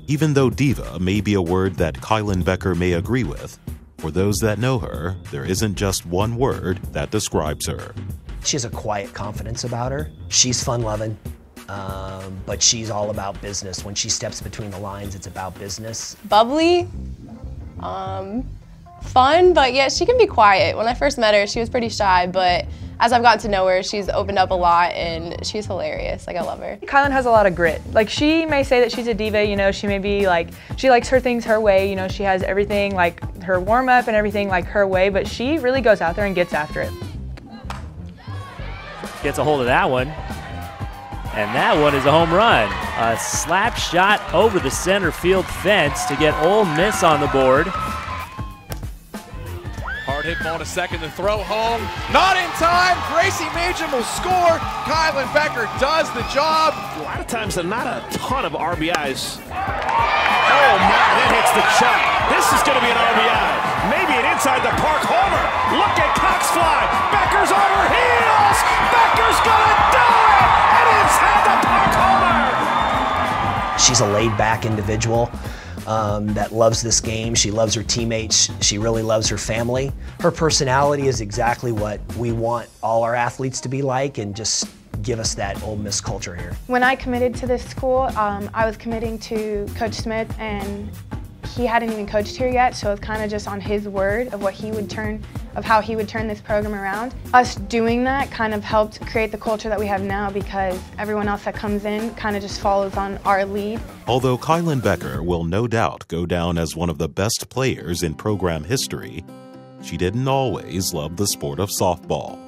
Even though diva may be a word that Kylan Becker may agree with, for those that know her, there isn't just one word that describes her. She has a quiet confidence about her. She's fun-loving, but she's all about business. When she steps between the lines, it's about business. Bubbly, fun, but yeah, she can be quiet. When I first met her, she was pretty shy, but as I've gotten to know her, she's opened up a lot and she's hilarious. Like, I love her. Kylan has a lot of grit. Like, she may say that she's a diva, you know, she may be like, she likes her things her way, you know, she has everything, like her warm-up and everything like her way, but she really goes out there and gets after it. Gets a hold of that one, and that one is a home run. A slap shot over the center field fence to get Ole Miss on the board. Hard hit ball to second, the throw home. Not in time. Gracie Majum will score. Kylan Becker does the job. A lot of times, not a ton of RBIs. Oh my, that hits the chuck. This is going to be an RBI. Maybe an inside the park homer. Look at Cox fly. Becker's on her heels. Becker's going to do it. And inside the park homer. She's a laid-back individual that loves this game. She loves her teammates. She really loves her family. Her personality is exactly what we want all our athletes to be like, and just give us that Ole Miss culture here. When I committed to this school, I was committing to Coach Smith, and he hadn't even coached here yet, so it was kind of just on his word of what he would how he would turn this program around. Us doing that kind of helped create the culture that we have now, because everyone else that comes in kind of just follows on our lead. Although Kylan Becker will no doubt go down as one of the best players in program history, she didn't always love the sport of softball.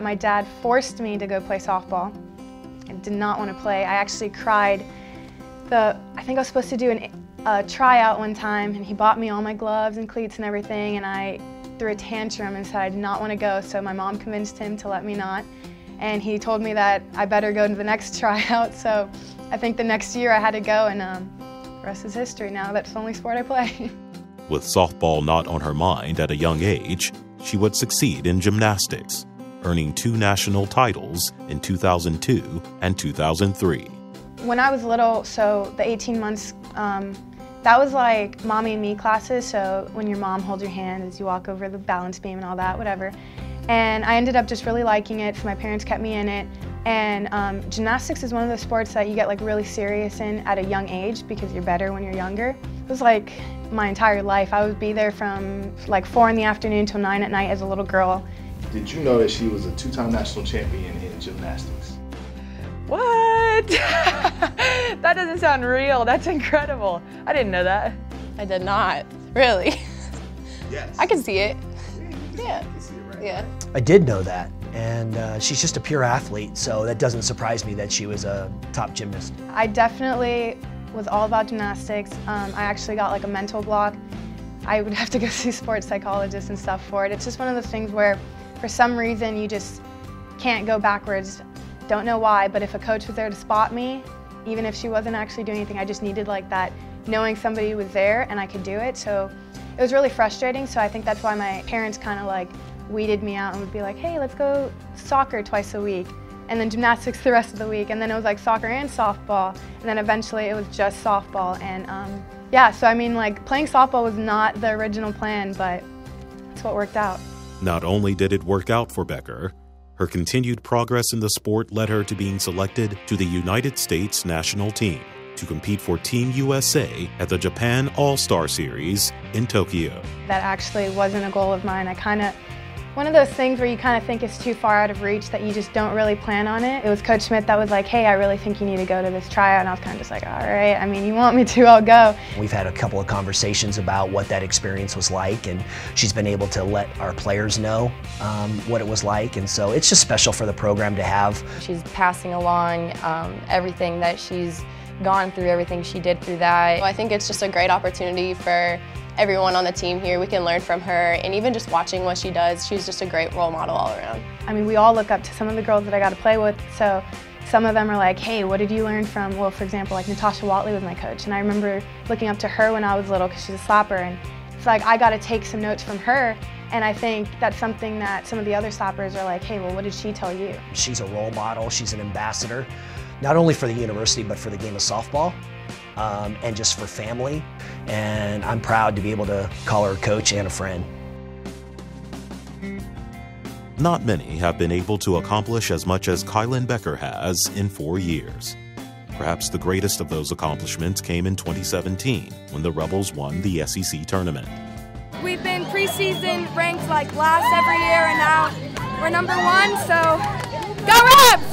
My dad forced me to go play softball. I did not want to play. I actually cried. I think I was supposed to do a tryout one time, and he bought me all my gloves and cleats and everything, and I threw a tantrum and said I did not want to go, so my mom convinced him to let me not. And he told me that I better go to the next tryout, so I think the next year I had to go, and the rest is history. Now that's the only sport I play. With softball not on her mind at a young age, she would succeed in gymnastics, earning 2 national titles in 2002 and 2003. When I was little, so the 18 months, that was like mommy and me classes, so when your mom holds your hand as you walk over the balance beam and all that, whatever. And I ended up just really liking it, so my parents kept me in it. And gymnastics is one of those sports that you get like really serious in at a young age because you're better when you're younger. It was like my entire life. I would be there from like 4 in the afternoon till 9 at night as a little girl. Did you know that she was a 2-time national champion in gymnastics? What? That doesn't sound real. That's incredible. I didn't know that. I did not, really. Yes. I can see it. Yeah. You can see it, right? Yeah. I did know that, and she's just a pure athlete, so that doesn't surprise me that she was a top gymnast. I definitely was all about gymnastics. I actually got like a mental block. I would have to go see sports psychologists and stuff for it. It's just one of those things where for some reason you just can't go backwards. Don't know why, but if a coach was there to spot me, even if she wasn't actually doing anything, I just needed like that, knowing somebody was there and I could do it. So it was really frustrating, so I think that's why my parents kind of like weeded me out and would be like, hey, let's go soccer twice a week, and then gymnastics the rest of the week, and then it was like soccer and softball, and then eventually it was just softball. And yeah, so I mean, like, playing softball was not the original plan, but it's what worked out. Not only did it work out for Becker, her continued progress in the sport led her to being selected to the United States national team to compete for Team USA at the Japan All-Star Series in Tokyo. That actually wasn't a goal of mine. One of those things where you kind of think it's too far out of reach that you just don't really plan on it. It was Coach Smith that was like, hey, I really think you need to go to this tryout, and I was kind of just like, all right, I mean, you want me to, I'll go. We've had a couple of conversations about what that experience was like, and she's been able to let our players know what it was like, and so it's just special for the program to have. She's passing along everything that she's gone through, everything she did through that. I think it's just a great opportunity for everyone on the team here. We can learn from her, and even just watching what she does, she's just a great role model all around. I mean, we all look up to some of the girls that I got to play with, so some of them are like, hey, what did you learn from, well, for example, like Natasha Watley was my coach, and I remember looking up to her when I was little because she's a slapper, and it's like I got to take some notes from her, and I think that's something that some of the other slappers are like, hey, well, what did she tell you? She's a role model, she's an ambassador, not only for the university, but for the game of softball. and just for family. And I'm proud to be able to call her a coach and a friend. Not many have been able to accomplish as much as Kylan Becker has in 4 years. Perhaps the greatest of those accomplishments came in 2017 when the Rebels won the SEC tournament. We've been preseason ranked like last every year, and now we're #1, so go Rebs!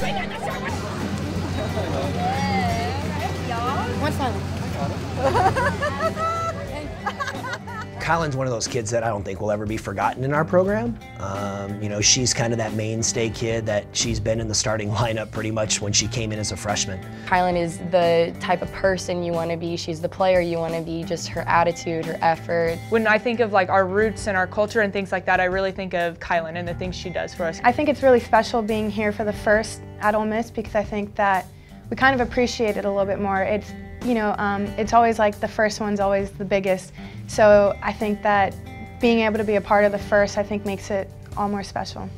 One smile. Kylan's one of those kids that I don't think will ever be forgotten in our program. You know, she's kind of that mainstay kid that she's been in the starting lineup pretty much when she came in as a freshman. Kylan is the type of person you want to be. She's the player you want to be, just her attitude, her effort. When I think of like our roots and our culture and things like that, I really think of Kylan and the things she does for us. I think it's really special being here for the first at Ole Miss because I think that we kind of appreciate it a little bit more. It's, you know, it's always like the first one's always the biggest. So I think that being able to be a part of the first, I think makes it all more special.